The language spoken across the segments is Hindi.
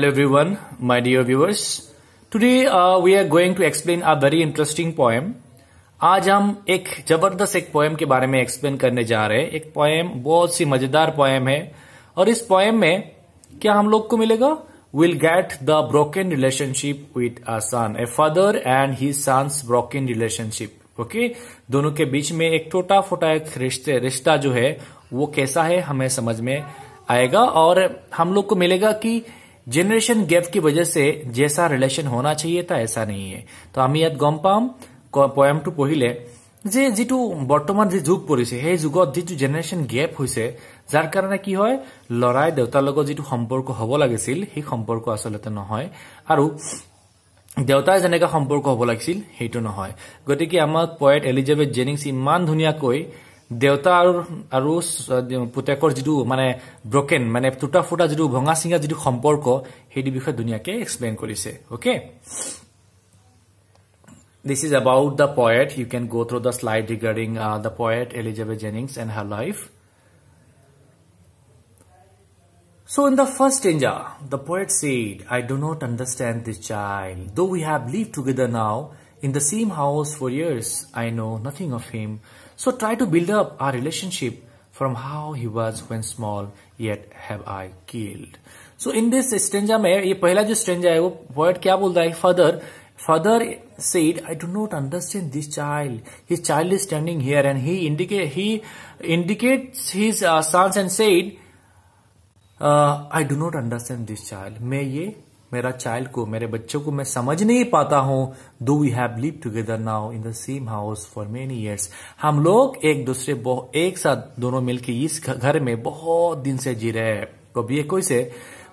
Hello everyone, my dear viewers. Today we are going to explain a very interesting poem. आज हम एक जबरदस्त एक पोएम के बारे में एक्सप्लेन करने जा रहे हैं. एक पोएम बहुत सी मजेदार पोएम है और इस पोएम में क्या हम लोग को मिलेगा? We'll get the broken relationship with a son, a father and his son's broken relationship. Okay दोनों के बीच में एक छोटा फोटा एक रिश्ता जो है वो कैसा है हमें समझ में आएगा और हम लोग को मिलेगा कि জেনারেশন গ্যাপ की वजह से जैसा रिलेशन होना चाहिए था ऐसा नहीं है. तो আমি ইয়াত গম পাম পয়েমটো পঢ়িলে যে যিটো বৰ্তমান যে যুগ পৰিছে সেই যুগত যিটো জেনারেশন গ্যাপ হৈছে যাৰ কাৰণে কি হয় লৰাই দেউতাৰ লগত যিটো সম্পৰ্ক হ'ব লাগিছিল সেই সম্পৰ্ক আসলতে নহয় আৰু দেউতাই যেনেকা সম্পৰ্ক হ'ব লাগিছিল সেইটো নহয়. গতিকে আমাক পয়েট এলিজাবেথ জেনিংছ ইমান ধুনীয়াকৈ দেউতা আৰু পুতেকৰ যিটো মানে ব্ৰকেন মানে টুটা ফুটা যিটো ভঙা চিঙা যিটো সম্পৰ্ক সেইটো বিষয়ে ধুনীয়াকৈ এক্সপ্লেইন কৰিছে. ওকে, this is about the poet. You can go through the slide regarding the poet Elizabeth Jennings and her life. So in the first stanza, the poet said, I do not understand this child. Though we have lived together now in the same house for years, I know nothing of him. So try to build up our relationship from how he was when small, yet have I killed. So in this stanza में ये पहला जो stanza है वो poet क्या बोलता है? Father said, I do not understand this child. His child is standing here and he indicates his sons and said, I do not understand this child. मैं ये मेरा चाइल्ड को मेरे बच्चों को मैं समझ नहीं पाता हूं. Though we have live together now in the same house for many years. हम लोग एक साथ दोनों मिलके इस घर में बहुत दिन से जी रहे हैं. कभी কৈছে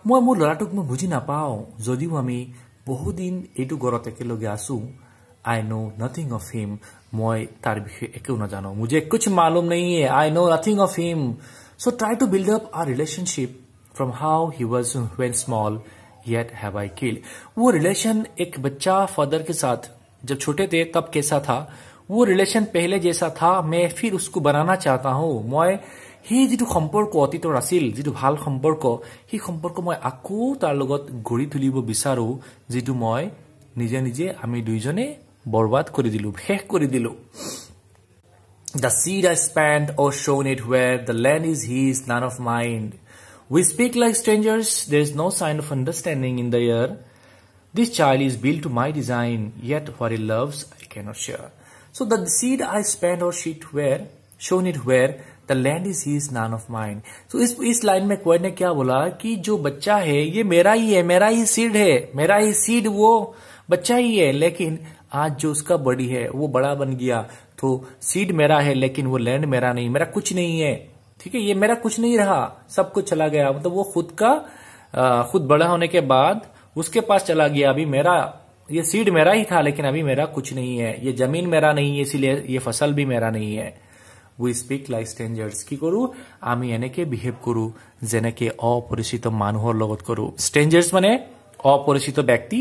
মই মোৰ লৰাটোক মই বুজি নাপাওঁ যদিও আমি বহু দিন এইটো ঘৰত একেলগে আছো. I know nothing of him. মই তাৰ বিষয়ে একো নাজানো. मुझे कुछ मालूम नहीं है. I know nothing of him. So try to build up our relationship from how he was when small. Yet have I killed. वो रिलेशन एक बच्चा फादर के साथ जब छोटे थे तब कैसा था वो रिलेशन पहले जैसा था मैं फिर उसको बनाना चाहता हूँ. मैं ही যিটো সম্পৰ্ক অতীতৰ আছিল যিটো ভাল সম্পৰ্ক সেই সম্পৰ্ক মই আকৌ তাৰ লগত গঢ়ি তুলিব বিচাৰো যিটো মই নিজে নিজে আমি দুইজনে বৰবাদ কৰি দিলো শেষ কৰি দিলো. The seed I spent or shown it where the land is his none of mine. We speak like strangers, there is no sign of understanding in the air. This child is built to my design, yet what he loves I cannot share. So the seed I spent or shown it where the land is his, none of mine. So इस लाइन में कोई ने क्या बोला कि जो बच्चा है ये मेरा ही है, मेरा ही सीड है, मेरा ही सीड वो बच्चा ही है, लेकिन आज जो उसका बड़ी है वो बड़ा बन गया तो सीड मेरा है लेकिन वो लैंड मेरा नहीं, मेरा कुछ नहीं है. ठीक है, ये मेरा कुछ नहीं रहा, सब कुछ चला गया. मतलब वो खुद बड़ा होने के बाद उसके पास चला गया. अभी मेरा ये सीड मेरा ही था लेकिन अभी मेरा कुछ नहीं है, ये जमीन मेरा नहीं है, इसीलिए ये फसल भी मेरा नहीं है. We speak like strangers. কি কৰো আমি এনেকে বিহেভ কৰো যেনেকে অপৰিচিত মানুহৰ লগত কৰো. स्ट्रेंजर्स माने অপরিচিত व्यक्ति.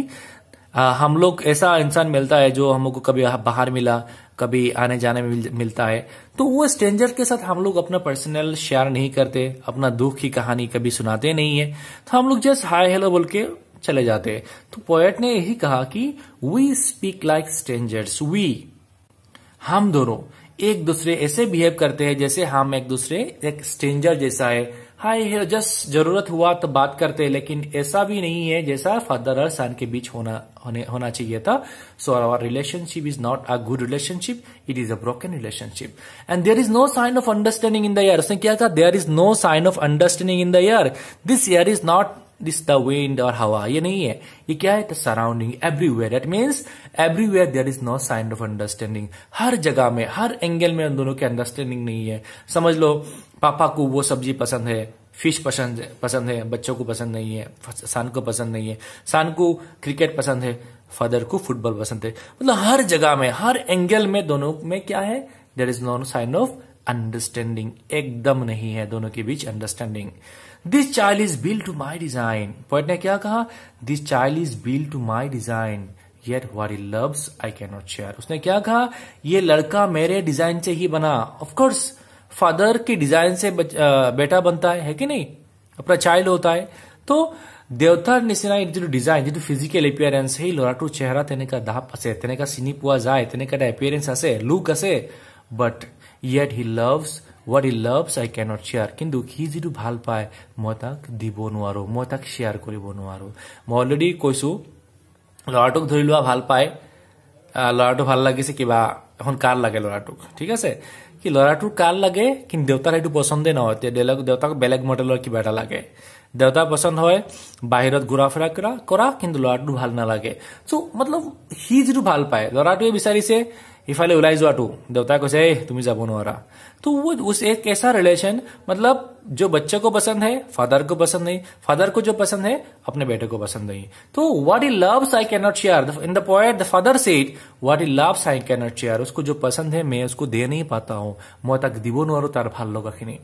हम लोग ऐसा इंसान मिलता है जो हमको कभी बाहर मिला कभी आने जाने में मिलता है तो वो स्ट्रेंजर के साथ हम लोग अपना पर्सनल शेयर नहीं करते, अपना दुख की कहानी कभी सुनाते नहीं है. तो हम लोग जस्ट हाय हेलो बोल के चले जाते हैं. तो पोएट ने यही कहा कि we speak like strangers. We हम दोनों एक दूसरे ऐसे बिहेव करते हैं जैसे हम एक दूसरे एक स्ट्रेंजर जैसा है. हाय जस्ट जरूरत हुआ तो बात करते हैं लेकिन ऐसा भी नहीं है जैसा फादर और सन के बीच होना चाहिए था. So our relationship is not a good relationship, it is a broken relationship and there is no sign of understanding in the air. उसने क्या कहा? There is no sign of understanding in the air. This air is not this the wind और हवा, ये नहीं है, ये क्या है? The surrounding everywhere. That means everywhere there is no sign of understanding. हर जगह में हर एंगल में उन दोनों की अंडरस्टैंडिंग नहीं है. समझ लो पापा को वो सब्जी पसंद है, फिश पसंद है, बच्चों को पसंद नहीं है, सन को पसंद नहीं है, सन को क्रिकेट पसंद है, फादर को फुटबॉल पसंद है. मतलब हर जगह में हर एंगल में दोनों में क्या है? There is no sign of understanding. एकदम नहीं है दोनों के बीच understanding. This child is built to my design. Poet ने क्या कहा? This child is built to my design yet what he loves I cannot share. उसने क्या कहा? ये लड़का मेरे डिजाइन से ही बना. ऑफ कोर्स फादर के डिजाइन से बेटा बनता है कि नहीं? अपना चाइल्ड होता है. तो দেউতাৰ নিচিনাই যিটো ডিজাইন, যিটো ফিজিকেল এপিয়াৰেঞ্চ, সেই ল'ৰাটোৰ চেহেৰা তেনেকা দাপ আছে, তেনেকা চিনি পোৱা যায়, তেনেকা এটা এপিয়াৰেঞ্চ আছে, লুক আছে, but yet he loves what he loves I cannot share. কিন্তু সি যিটো ভাল পায় মই তাক দিব নোৱাৰো, মই তাক শ্বেয়াৰ কৰিব নোৱাৰো। মই অলৰেডি কৈছো ল'ৰাটোক ধৰি লোৱা ভাল পায়, ল'ৰাটো ভাল লাগিছে, কিবা এখন কাৰ লাগে ল'ৰাটোক, ঠিক আছে, কি ল'ৰাটোৰ কাৰ লাগে, কিন্তু দেউতাৰ সেইটো পচন্দে নহয়, দেউতাক বেলেগ মডেলৰ কিবা এটা লাগে। দেউতাৰ পচন্দ হয় বাহিৰত ঘূৰা ফুৰা কৰা, কিন্তু ল'ৰাটো ভাল নালাগে। চ' মতলব সি যিটো ভাল পায়, ল'ৰাটোৱে বিচাৰিছে इफाले उलाई जोटू, देवता को से तुम जाबो नोरा। तो वो उस एक ऐसा रिलेशन, मतलब जो बच्चे को पसंद है फादर को पसंद नहीं, फादर को जो पसंद है अपने बेटे को पसंद नहीं। तो what he loves I can not share, in the poet the father said what he loves I can not share, उसको जो पसंद है मैं उसको दे नहीं पाता हूं, मैं तक दिबो नोरो तार ভাল লগাখিনি।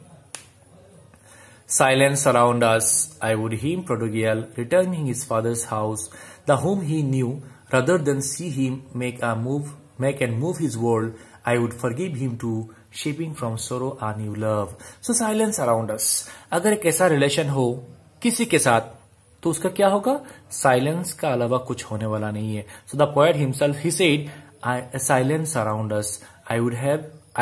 Silence around us, I would him prodigal, returning his father's house, the whom he knew, rather than see him make and move his world, I would forgive him too, shaping from sorrow a new love. So silence around us, अगर एक ऐसा रिलेशन हो किसी के साथ तो उसका क्या होगा, साइलेंस का अलावा कुछ होने वाला नहीं है। So the poet himself he said, silence around us, I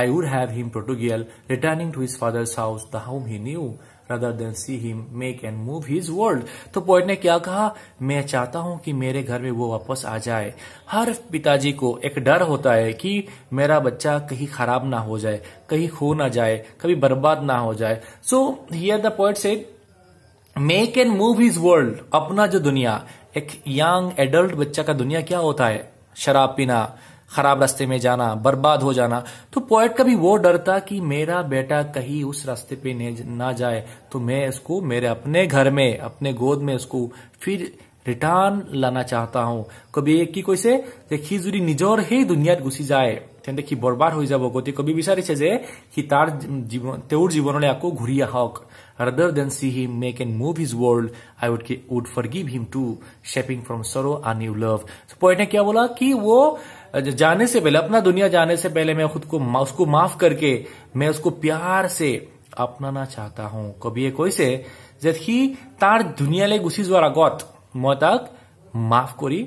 would have him prodigal, returning to his father's house, the home he knew, rather than see him make and move his world. तो पोएट ने क्या कहा, मैं चाहता हूं कि मेरे घर में वो वापस आ जाए। हर पिताजी को एक डर होता है कि मेरा बच्चा कहीं खराब ना हो जाए, कहीं खो ना जाए, कभी बर्बाद ना हो जाए। So here the poet said make and move his world, अपना जो दुनिया, एक यंग एडल्ट बच्चा का दुनिया क्या होता है, शराब पीना, खराब रास्ते में जाना, बर्बाद हो जाना। तो पोएट का भी वो डर था कि मेरा बेटा कहीं उस रास्ते पे ना जाए, तो मैं इसको मेरे अपने घर में, अपने गोद में उसको फिर रिटर्न लाना चाहता हूं। कभी কি কৈছে যে সি যদি নিজৰ সেই দুনিয়াত গুচি যায় তেন্তে কি বৰবাদ হৈ যাব, গতি কবি বিচাৰিছে যে সি তেওঁৰ জীৱনলৈ আকৌ ঘূৰি আহক। rather than see him make and move his world, I would forgive him too, shaping from sorrow a new love. So poet ने क्या बोला कि वो जाने से पहले, अपना दुनिया जाने से पहले मैं खुद को उसको माफ करके मैं उसको प्यार से अपनाना चाहता हूं। कभी ये কৈছে যে সি তাৰ দুনিয়ালৈ গুচি যোৱাৰ আগত মই তাক মাফ কৰি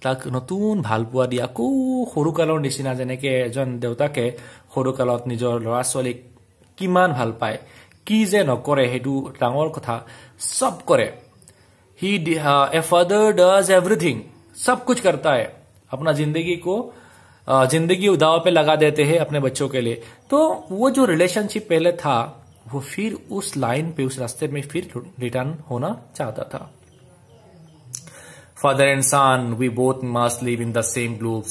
তাক নতুন ভাল পোৱা দি আকৌ সৰুকালৰ নিচিনা, যেনেকে এজন দেউতাকে সৰুকালত নিজৰ ল'ৰা ছোৱালীক কিমান ভাল পায়, কি যে নকৰে সেইটো ডাঙৰ কথা, सब करे। ही ए फादर डज एवरीथिंग, सब कुछ करता है, अपना जिंदगी दाव पे लगा देते हैं अपने बच्चों के लिए। तो वो जो रिलेशनशिप पहले था वो फिर उस लाइन पे, उस रास्ते में फिर रिटर्न होना चाहता था। Father and son, we both must live in the same globe,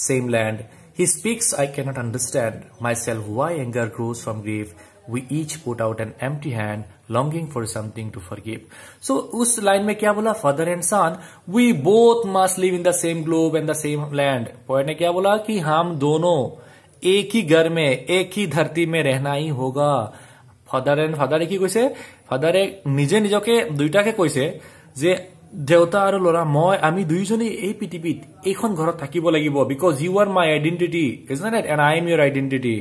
same land. He speaks, I cannot understand myself why anger grows from grief. We each put out an empty hand, longing for something to forgive. So उस लाइन में क्या बोला, father and son, we both must live in the same globe and the same land. Poet ने क्या बोला कि हम दोनों एक ही घर में, एक ही धरती में रहना ही होगा। फादर एंड फादर কি কৈছে, ফাদারে নিজে নিজকে দুইটাকে কৈছে যে দেউতা আৰু ল'ৰা আমি দুইজনে এই পৃথিৱীত এইখন ঘৰত থাকিব লাগিব, because you are my identity, isn't it, and I am your identity.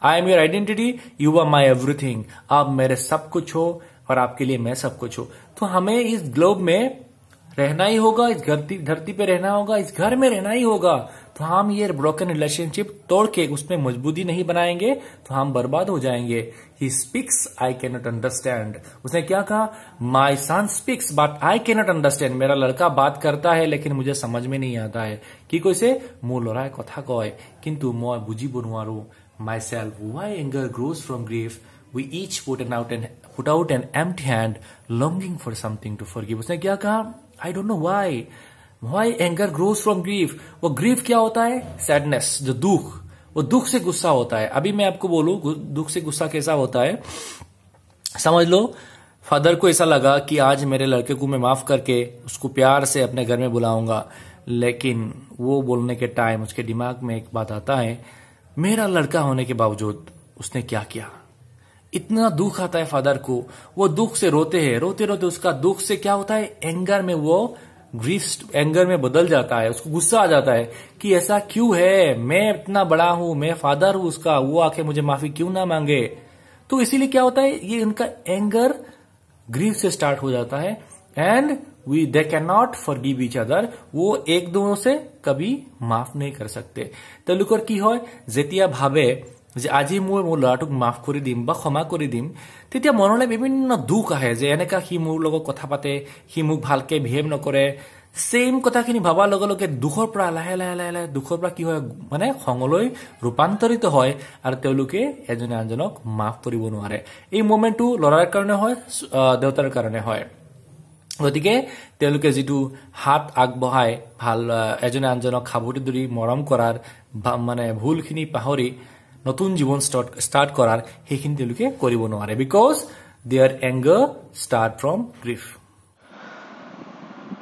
I am your identity, you are my everything, आप मेरे सब कुछ हो और आपके लिए मैं सब कुछ हो। तो हमें इस ग्लोब में रहना ही होगा, इस धरती पे रहना होगा, इस घर में रहना ही होगा। तो हम ये ब्रोकन रिलेशनशिप तोड़ के उसमें मजबूती नहीं बनाएंगे तो हम बर्बाद हो जाएंगे। He speaks, I can not understand, उसने क्या कहा, my son speaks but I can not understand, मेरा लड़का बात करता है लेकिन मुझे समझ में नहीं आता है। কি কৈছে, মোৰ ল'ৰাই কথা কয় কিন্তু মই বুজিব নোৱাৰো। myself why anger grows from grief, we each put out an empty hand, longing for something to forgive. उसने क्या कहा, I don't know why anger grows from grief. वो grief क्या होता है, sadness, जो दुख, वो दुख से गुस्सा होता है। अभी मैं आपको बोलूं दुख से गुस्सा कैसा होता है, समझ लो फादर को ऐसा लगा कि आज मेरे लड़के को मैं माफ करके उसको प्यार से अपने घर में बुलाऊंगा, लेकिन वो बोलने के टाइम उसके दिमाग में एक बात आता है, मेरा लड़का होने के बावजूद उसने क्या किया। इतना दुख आता है फादर को, वो दुख से रोते हैं, रोते रोते उसका दुख से क्या होता है, एंगर में वो ग्रीफ एंगर में बदल जाता है, उसको गुस्सा आ जाता है कि ऐसा क्यों है, मैं इतना बड़ा हूं, मैं फादर हूं उसका, वो आके मुझे माफी क्यों ना मांगे। तो इसीलिए क्या होता है, ये उनका एंगर ग्रीफ से स्टार्ट हो जाता है, and they can not forgive each other. वो एक दोनों से कभी माफ नहीं कर सकते। তেওঁলোকৰ কি হয়, যেতিয়া ভাবে যে আজি মই মোৰ ল'ৰাটোক মাফ কৰি দিম বা ক্ষমা কৰি দিম, তেতিয়া মনলৈ বিভিন্ন দুখ আহে যে এনেকা সি মোৰ লগত কথা পাতে, সি মোক ভালকে বিহেভ নকৰে। সেম কথাখিনি ভাবার লগে লগে দুখৰ পৰা লাহে লাহে লাহে লাহে দুখৰ পৰা কি হয় মানে খঙলৈ ৰূপান্তৰিত হয় আৰু তেওঁলোকে এজনে আনজনক মাফ কৰিব নোৱাৰে। এই মোমেন্টটো ল'ৰাৰ কাৰণে হয়, দেউতাৰ কাৰণে হয়। গতিকে তেওঁলোকে যেটো হাত আগবঢ়ায় ভাল এজনে আনজনক খাবতি ধৰি মৰম কৰাৰ মানে ভুলখিনি পাহৰি নতুন জীৱন স্টাৰ্ট কৰাৰ সেইখিনি তেওঁলোকে কৰিব নোৱাৰে, because their anger start from grief.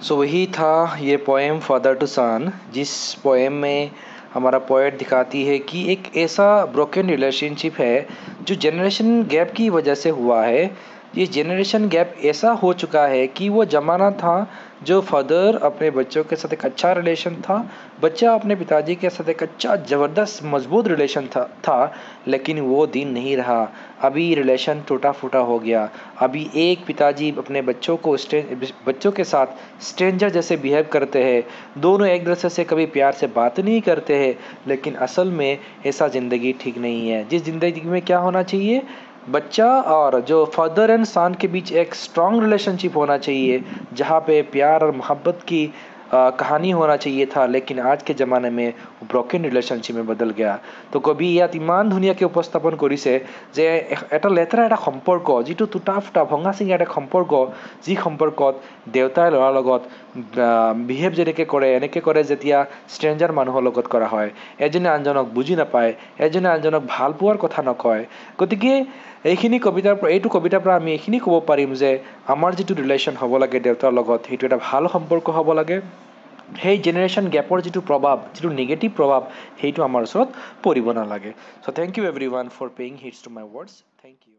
So वही था ये पोएम फादर टू सन, जिस पोएम में हमारा पोएट दिखाती है कि एक ऐसा ब्रोकन रिलेशनशिप है जो जनरेशन गैप की वजह से हुआ है। ये जनरेशन गैप ऐसा हो चुका है कि वो ज़माना था जो फादर अपने बच्चों के साथ एक अच्छा रिलेशन था, बच्चा अपने पिताजी के साथ एक अच्छा ज़बरदस्त मजबूत रिलेशन था, लेकिन वो दिन नहीं रहा। अभी रिलेशन टूटा फूटा हो गया। अभी एक पिताजी अपने बच्चों के साथ स्ट्रेंजर जैसे बिहेव करते हैं। दोनों एक दूसरे से कभी प्यार से बात नहीं करते हैं, लेकिन असल में ऐसा ज़िंदगी ठीक नहीं है। जिस ज़िंदगी में क्या होना चाहिए, बच्चा और जो फादर एंड सन के बीच एक स्ट्रॉन्ग रिलेशनशिप होना चाहिए, जहाँ पे प्यार और मोहब्बत की कहानी होना चाहिए था, लेकिन आज के ज़माने में ব্ৰকেন ৰিলেশ্যনশ্বিপ में बदल गया। তো কবি ইয়াত ইমান ধুনীয়াকৈ উপস্থাপন কৰিছে যে এটা লেতেৰা এটা সম্পৰ্ক, যিটো টুটা ফুটা ভঙা চিঙা এটা সম্পৰ্ক, যি সম্পৰ্কত দেউতাই ল'ৰাৰ লগত বিহেভ যেনেকৈ কৰে, এনেকৈ কৰে যেতিয়া ষ্ট্ৰেঞ্জাৰ মানুহৰ লগত কৰা হয়। এজনে আনজনক বুজি নাপায়, এজনে আনজনক ভাল পোৱাৰ কথা নকয়। গতিকে এইটো কবিতাৰ পৰা আমি এইখিনি ক'ব পাৰিম যে আমাৰ যিটো ৰিলেশ্যন হ'ব লাগে দেউতাৰ লগত, সেইটো এটা ভাল সম্পৰ্ক হ'ব লাগে। সেই জেনেৰেশ্যন গেপৰ যিটো প্ৰভাৱ, যিটো নিগেটিভ প্ৰভাৱ, সেইটো আমাৰ ওচৰত পৰিব নালাগে। So' thank you everyone for paying heeds to my words. Thank you.